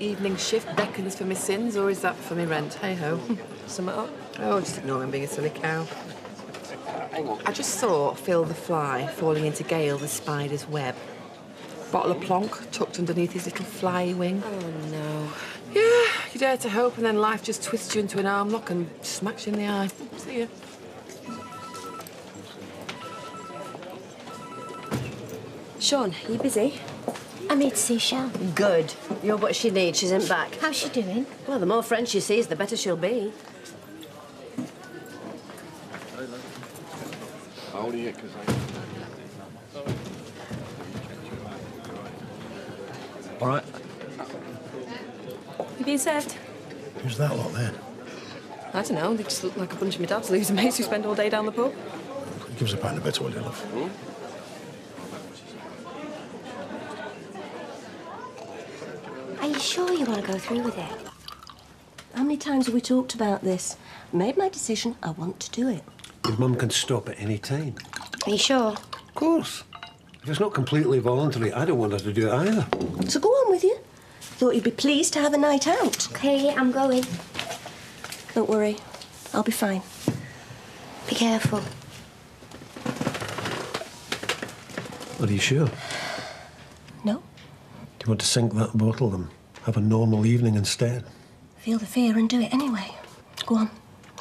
evening shift beckons for me sins, or is that for me rent? Hey-ho. Sum it up. Oh, just ignore him being a silly cow. I just saw Phil the fly falling into Gale the spider's web. Bottle of plonk tucked underneath his little fly wing. Oh, no. Yeah, you dare to hope, and then life just twists you into an arm lock and smacks you in the eye. See ya. Sean, are you busy? I'm here to see Shell. Good. You're what she needs. She isn't back. How's she doing? Well, the more friends she sees, the better she'll be. How old are you? All right. You being served? Who's that lot there? I don't know. They just look like a bunch of my dad's loser mates who spend all day down the pub. Give us a pound of bit, will you, love? Are you sure you want to go through with it? How many times have we talked about this? I made my decision. I want to do it. Your mum can stop at any time. Are you sure? Of course. If it's not completely voluntary, I don't want her to do it either. So go on with you. Thought you'd be pleased to have a night out. Okay, I'm going. Don't worry. I'll be fine. Be careful. Are you sure? No? Do you want to sink that bottle and have a normal evening instead? Feel the fear and do it anyway. Go on.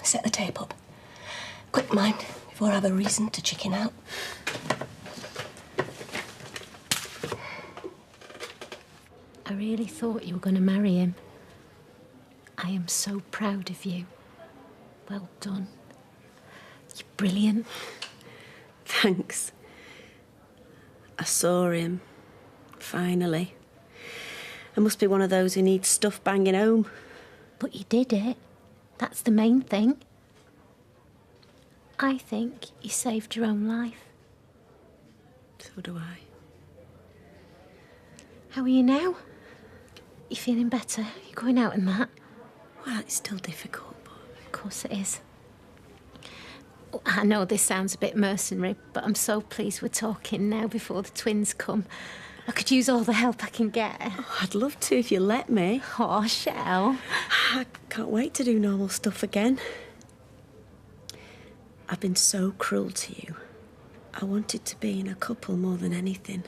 Set the tape up. Quick, mind, before I have a reason to chicken out. I really thought you were going to marry him. I am so proud of you. Well done. You're brilliant. Thanks. I saw him. Finally. I must be one of those who needs stuff banging home. But you did it. That's the main thing. I think you saved your own life. So do I. How are you now? You feeling better? You going out and that? Well, it's still difficult, but... Of course it is. I know this sounds a bit mercenary, but I'm so pleased we're talking now before the twins come. I could use all the help I can get. Oh, I'd love to if you let me. Oh, Shell. I can't wait to do normal stuff again. I've been so cruel to you. I wanted to be in a couple more than anything.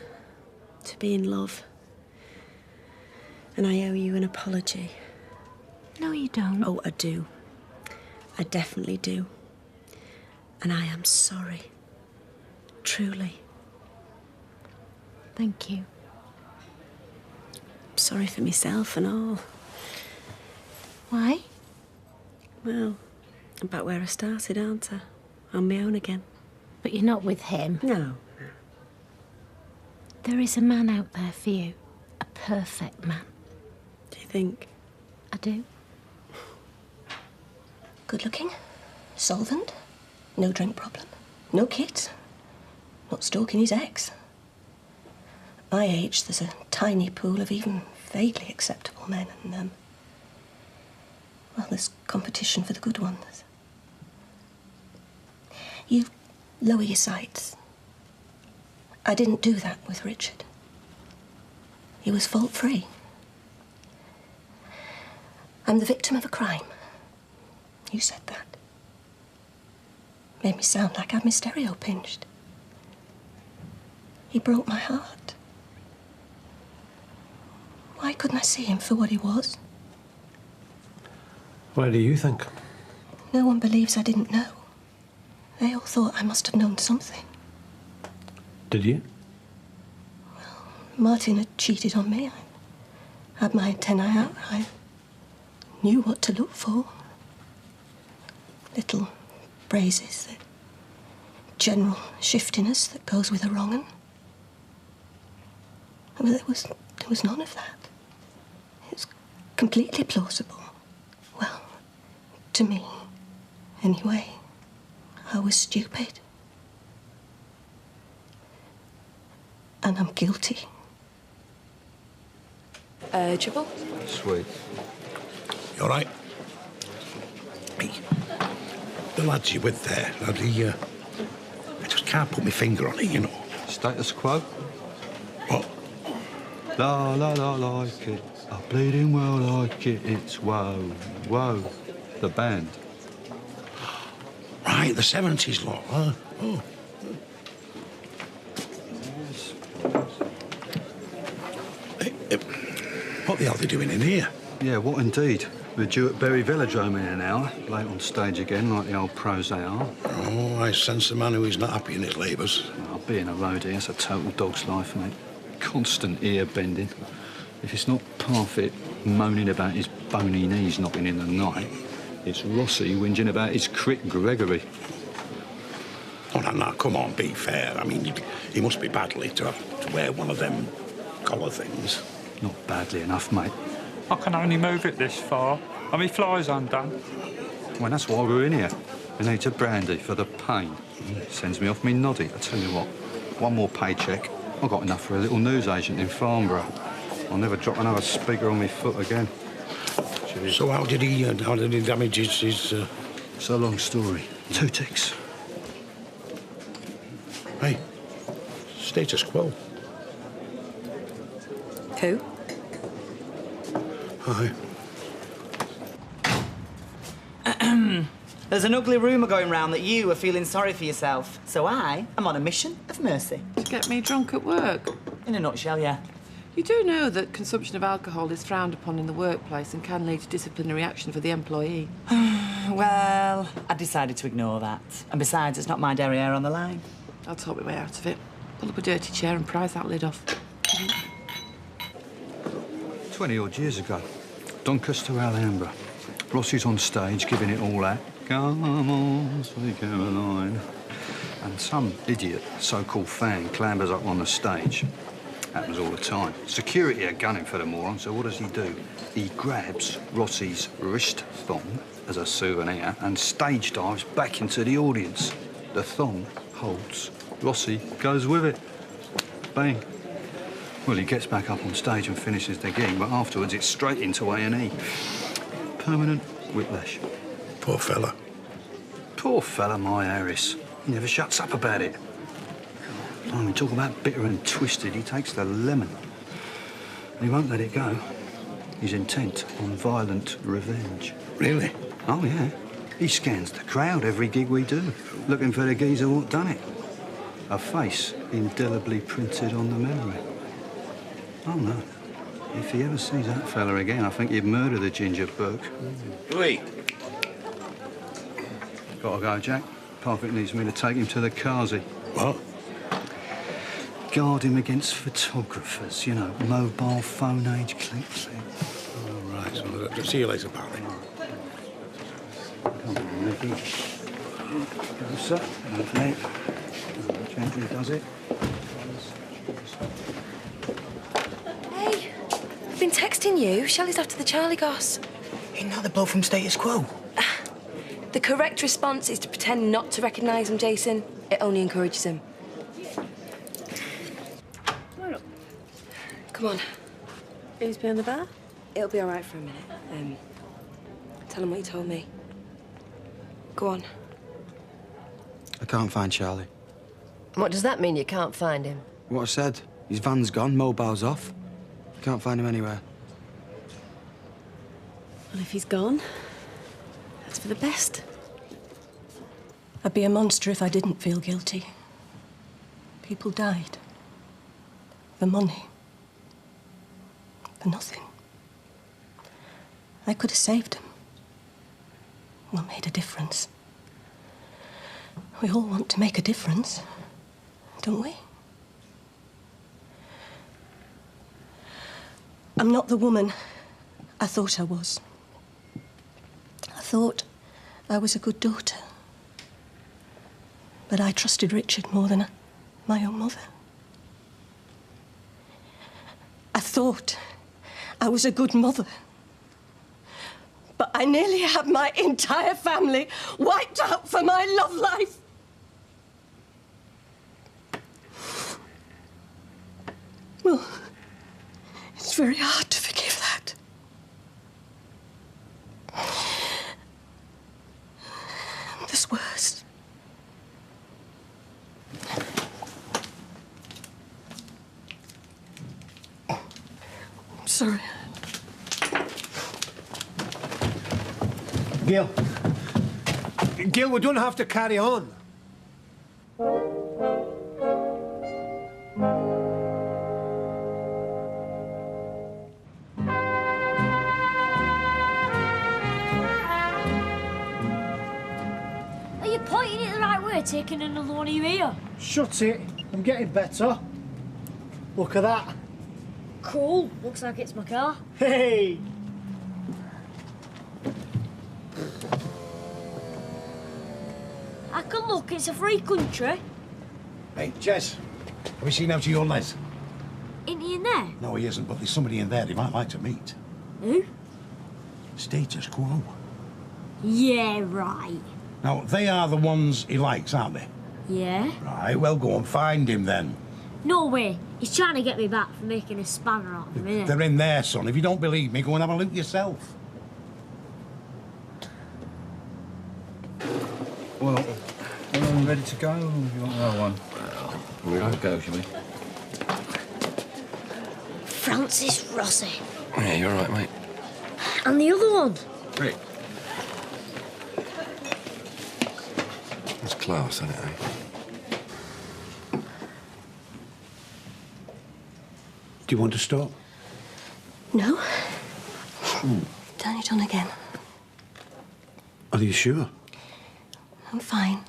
To be in love. And I owe you an apology. No, you don't. Oh, I do. I definitely do. And I am sorry. Truly. Thank you. I'm sorry for myself and all. Why? Well, I'm back where I started, aren't I? On my own again. But you're not with him. No. There is a man out there for you. A perfect man. Do you think? I do. Good looking. Solvent. No drink problem. No kids. Not stalking his ex. At my age, there's a tiny pool of even vaguely acceptable men, and, well, there's competition for the good ones. You lower your sights. I didn't do that with Richard. He was fault-free. I'm the victim of a crime. You said that. Made me sound like I had my stereo pinched. He broke my heart. Why couldn't I see him for what he was? Why do you think? No one believes I didn't know. They all thought I must have known something. Did you? Martin had cheated on me. I had my antennae out. I knew what to look for. Little phrases, the general shiftiness that goes with a wrong 'un. But there was none of that. It was completely plausible. Well, to me, anyway. I was stupid. And I'm guilty. Triple? Sweet. You all right? Hey, the lads you're with there, I just can't put my finger on it, you know. Status quo? What? La la la like it. I bleeding well like it, it's whoa, whoa. The band. Right, the 70s lot, huh? Oh. Hey, what the hell are they doing in here? Yeah, what indeed? We're due at Bury Velodrome in an hour, late on stage again, like the old pros they are. Oh, I sense a man who is not happy in his labours. Well, being a roadie, it's a total dog's life, mate. Constant ear bending. If it's not Parfit moaning about his bony knees knocking in the night, it's Rossi whinging about his crick Gregory. Oh, no, come on, be fair. I mean, he must be badly to have to wear one of them collar things. Not badly enough, mate. I can only move it this far. And my fly's undone. Well, that's why we're in here. We need a brandy for the pain. Sends me off me noddy. I tell you what, one more paycheck. I've got enough for a little newsagent in Farnborough. I'll never drop another speaker on my foot again. Cheers. So how did he damage his... It's a long story. 2 ticks. Hey, status quo. Who? Aye. There's an ugly rumour going round that you are feeling sorry for yourself. So I am on a mission of mercy. To get me drunk at work? In a nutshell, yeah. You do know that consumption of alcohol is frowned upon in the workplace and can lead to disciplinary action for the employee. Well, I decided to ignore that. And besides, it's not my derriere on the line. I'll talk my way out of it. Pull up a dirty chair and prise that lid off. 20-odd years ago, Doncaster, Alhambra. Rossi's on stage giving it all out. Come on, sweet Caroline. And some idiot, so-called fan, clambers up on the stage. Happens all the time. Security are gunning for the moron, so what does he do? He grabs Rossi's wrist thong as a souvenir and stage dives back into the audience. The thong holds. Rossi goes with it. Bang. Well, he gets back up on stage and finishes the gig, but afterwards it's straight into A&E. Permanent whiplash. Poor fella. Poor fella, my Harris. He never shuts up about it. When we talk about bitter and twisted, he takes the lemon. And he won't let it go. He's intent on violent revenge. Really? Oh, yeah. He scans the crowd every gig we do, looking for the geezer what done it. A face indelibly printed on the memory. Oh, no. If he ever sees that fella again, I think he'd murder the ginger Burke. Louis. Gotta go, Jack. Parfit needs me to take him to the Kazi. What? Guard him against photographers, you know, mobile phone age click. All right, so see you later, pal. Come on, Nicky. Go, sir. Lovely. Gently does it. Hey, I've been texting you. Shelley's after the Charlie Goss. Ain't that the bloke from Status Quo? The correct response is to pretend not to recognise him, Jason. It only encourages him. Come on. Who's behind the bar? It'll be all right for a minute. Tell him what you told me. Go on. I can't find Charlie. What does that mean, you can't find him? What I said. His van's gone, mobile's off. Can't find him anywhere. Well, if he's gone, that's for the best. I'd be a monster if I didn't feel guilty. People died. For money. For nothing. I could have saved them. Well, made a difference. We all want to make a difference, don't we? I'm not the woman I thought I was. I thought I was a good daughter. But I trusted Richard more than my own mother. I thought I was a good mother. But I nearly had my entire family wiped out for my love life. Well, it's very hard to forgive that. There's worse. I'm sorry. Gil. Gil, we don't have to carry on. Are you pointing it the right way, taking another one of your ear? Shut it. I'm getting better. Look at that. Cool. Looks like it's my car. Hey! I can look, it's a free country. Hey, Jess, have you seen out to your Les? Isn't he in there? No, he isn't, but there's somebody in there he might like to meet. Who? Status quo. Yeah, right. Now, they are the ones he likes, aren't they? Yeah? Right, well, go and find him then. No way. He's trying to get me back for making a spanner out of him, innit? They're in there, son. If you don't believe me, go and have a look yourself. Well, ready to go? You want another one? Well, we'll go, shall we? Francis Rossi. Yeah, you're right, mate. And the other one? Rick. That's class, isn't it, eh? Do you want to stop? No. Turn it on again. Are you sure? I'm fine.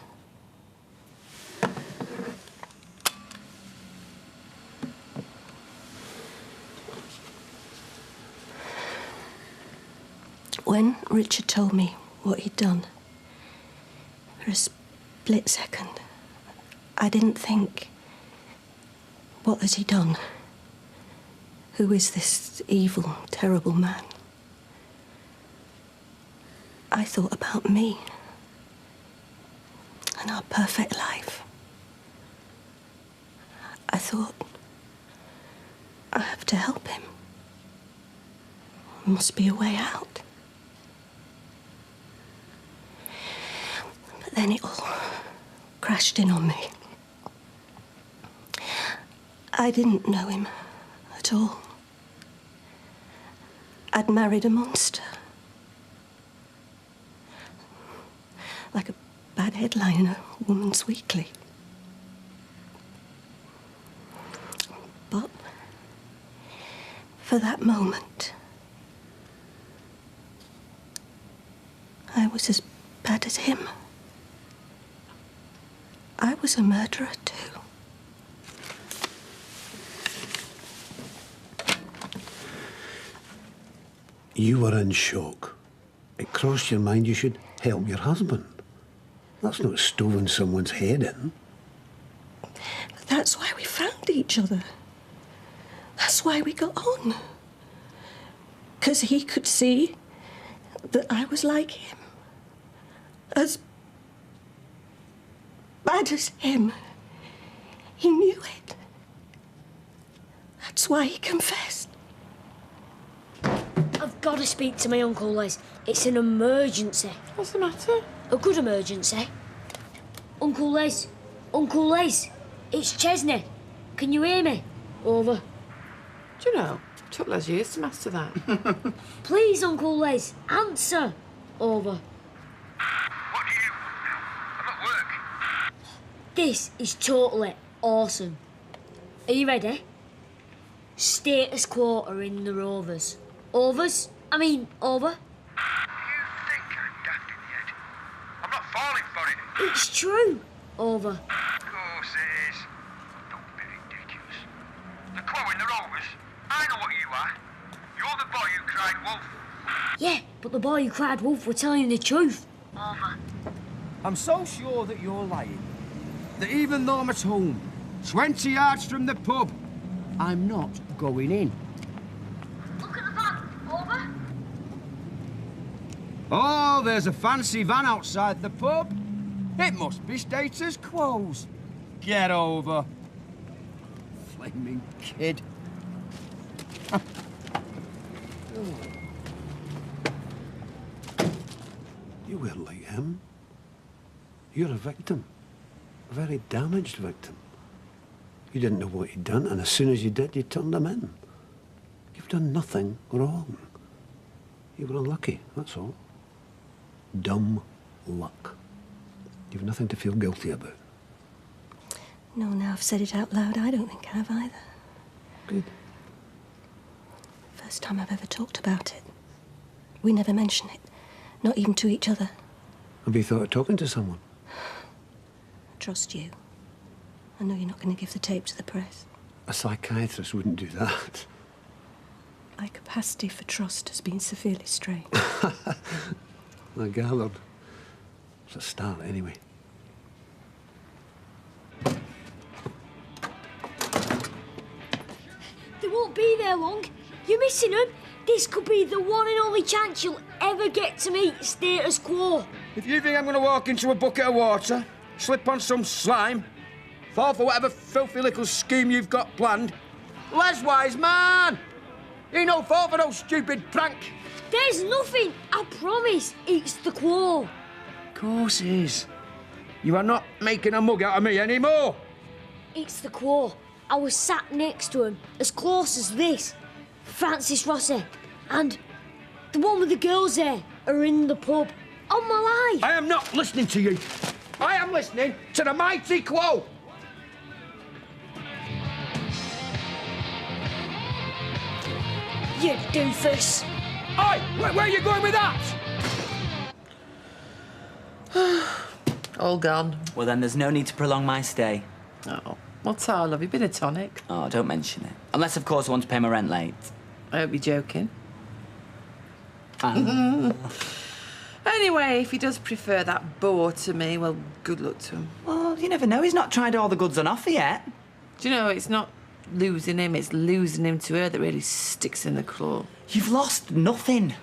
When Richard told me what he'd done, for a split second, I didn't think, what has he done? Who is this evil, terrible man? I thought about me and our perfect life. I thought, I have to help him. There must be a way out. But then it all crashed in on me. I didn't know him at all. I'd married a monster. Like a bad headline in a woman's weekly. But for that moment, I was as bad as him. I was a murderer too. You were in shock. It crossed your mind you should help your husband. That's not stoving someone's head in. But that's why we found each other. That's why we got on. 'Cause he could see that I was like him. As bad as him. He knew it. That's why he confessed. I've got to speak to my Uncle Les. It's an emergency. What's the matter? A good emergency. Uncle Les. Uncle Les. It's Chesney. Can you hear me? Over. Do you know, it took Les years to master that. Please, Uncle Les, answer. Over. What do you want now? I'm at work. This is totally awesome. Are you ready? Status quo are in the Rovers. Overs? I mean, over. You think I'm daft in the head? I'm not falling for it. It's true. Over. Of course it is. Don't be ridiculous. The Quo in the Rovers? I know what you are. You're the boy who cried wolf. Yeah, but the boy who cried wolf were telling the truth. Over. I'm so sure that you're lying that even though I'm at home, 20 yards from the pub, I'm not going in. Look at the van. Over. Oh, there's a fancy van outside the pub. It must be Status Quo's. Get over. Flaming kid. You weren't like him. You're a victim. A very damaged victim. You didn't know what he'd done, and as soon as you did, you turned him in. You've done nothing wrong. You were unlucky, that's all. dumb luck. You've nothing to feel guilty about. No, now I've said it out loud, I don't think I have either. Good. First time I've ever talked about it. We never mention it, not even to each other. Have you thought of talking to someone? I trust you. I know you're not going to give the tape to the press. A psychiatrist wouldn't do that. My capacity for trust has been severely strained. I gathered. It's a start, anyway. They won't be there long. You're missing them. This could be the one and only chance you'll ever get to meet status quo. If you think I'm going to walk into a bucket of water, slip on some slime, fall for whatever filthy little scheme you've got planned, Les Wise, man! He no fall for no stupid prank. There's nothing. I promise. It's the quo. Of course it is. You are not making a mug out of me anymore. It's the quo. I was sat next to him, as close as this. Francis Rossi. And the one with the girls there are in the pub. On my life. I am not listening to you. I am listening to the mighty quo. You doofus. Oi! Where are you going with that? All gone. Well, then there's no need to prolong my stay. Oh, what's our love? You been a tonic? Oh, don't mention it. Unless, of course, I want to pay my rent late. I hope you're joking. Ah. Anyway, if he does prefer that bore to me, well, good luck to him. Well, you never know. He's not tried all the goods on offer yet. Do you know, it's not losing him, it's losing him to her that really sticks in the claw. You've lost nothing.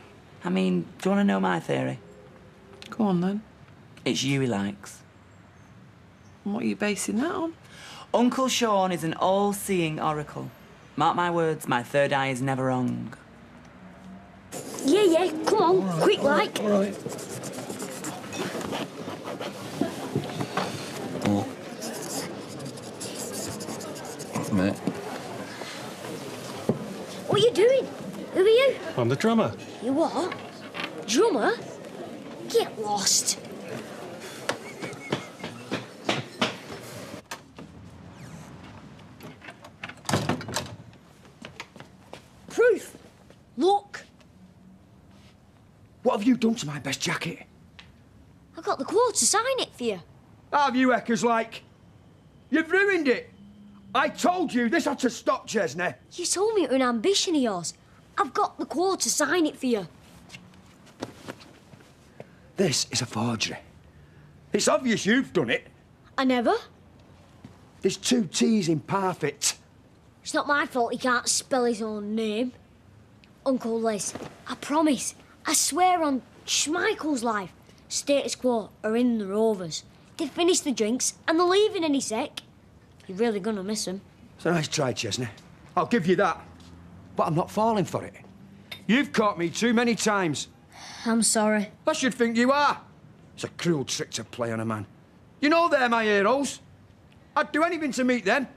I mean, do you want to know my theory? Go on, then. It's you he likes. And what are you basing that on? Uncle Sean is an all-seeing oracle. Mark my words, my third eye is never wrong. Yeah, come on, right, quick like. All right. Oh. Mate. What are you doing? Who are you? I'm the drummer. You what? Drummer? Get lost. Proof. Look. What have you done to my best jacket? I got the quote to sign it for you. Have you, Eckers, like? You've ruined it. I told you this had to stop, Chesney. You told me it was an ambition of yours. I've got the quote to sign it for you. This is a forgery. It's obvious you've done it. I never. There's two T's in perfect. It's not my fault he can't spell his own name. Uncle Les, I promise, I swear on Schmeichel's life, status quo are in the Rovers. They've finished the drinks and they're leaving any sec. You're really gonna miss them. It's a nice try, Chesney. I'll give you that. But I'm not falling for it. You've caught me too many times. I'm sorry. I should think you are. It's a cruel trick to play on a man. You know they're my heroes. I'd do anything to meet them.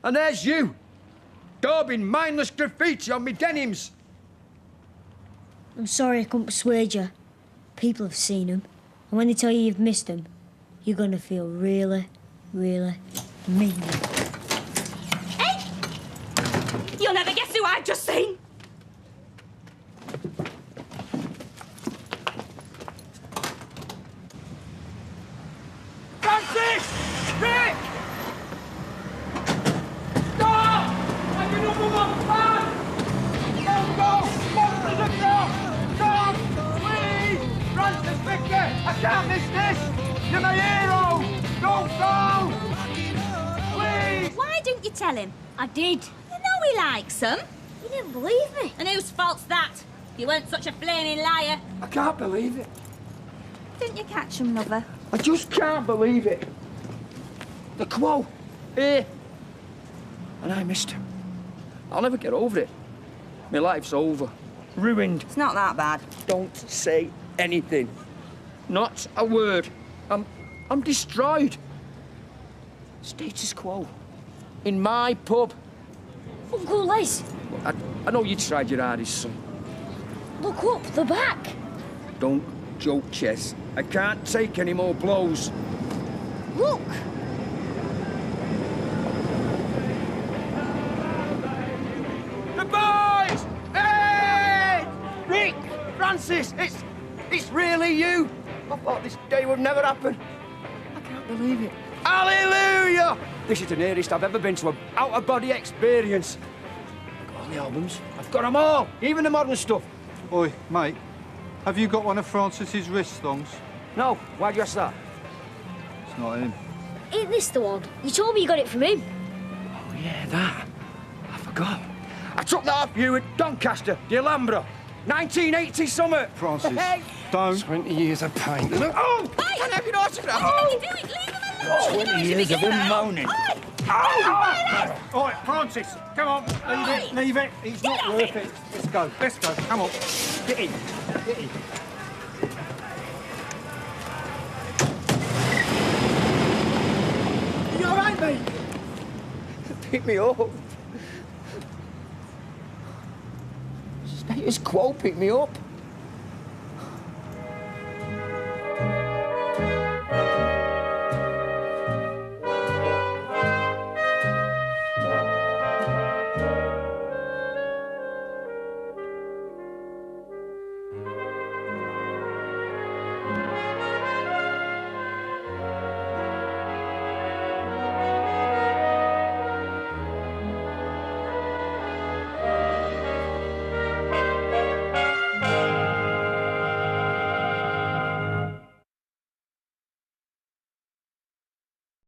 And there's you, daubing mindless graffiti on me denims. I'm sorry I couldn't persuade you. People have seen them, and when they tell you you've missed them, you're gonna feel really, really mean. Hey! You'll never guess who I've just seen. Francis! Rick! Stop! I'm your number one fan! Don't go! Monsters of Death! Stop! Please! Francis Victor! I can't miss this! You're my hero! Don't go! Please! Why didn't you tell him? I did. You know he likes them. You didn't believe me. And whose fault's that? You weren't such a flaming liar. I can't believe it. Didn't you catch him, lover? I just can't believe it. The quo, here. And I missed him. I'll never get over it. My life's over. Ruined. It's not that bad. Don't say anything. Not a word. I'm destroyed. Status quo. In my pub. Uncle Les, I know you tried your hardest, son. look up the back. Don't joke, Chess. I can't take any more blows. Look! The boys! Hey! Rick! Francis! It's really you! I thought this day would never happen. I can't believe it. Hallelujah! This is the nearest I've ever been to an out-of-body experience. I've got all the albums. I've got them all, even the modern stuff. Oi, mate, have you got one of Francis's wrist thongs? No, why'd you ask that? It's not him. Ain't this the one? You told me you got it from him. Oh, yeah, that. I forgot. I took that off you at Doncaster, the Alhambra. 1980 summer. Francis, Hey. don't. 20 years of pain. Oh! Can't have your autograph. Oh! 20 years of him moaning. Oh! All right, Francis, come on. Leave it. He's not worth it. Let's go. Let's go. Come on. Get in. Get in. You all right, mate? Pick me up. Status quo, pick me up.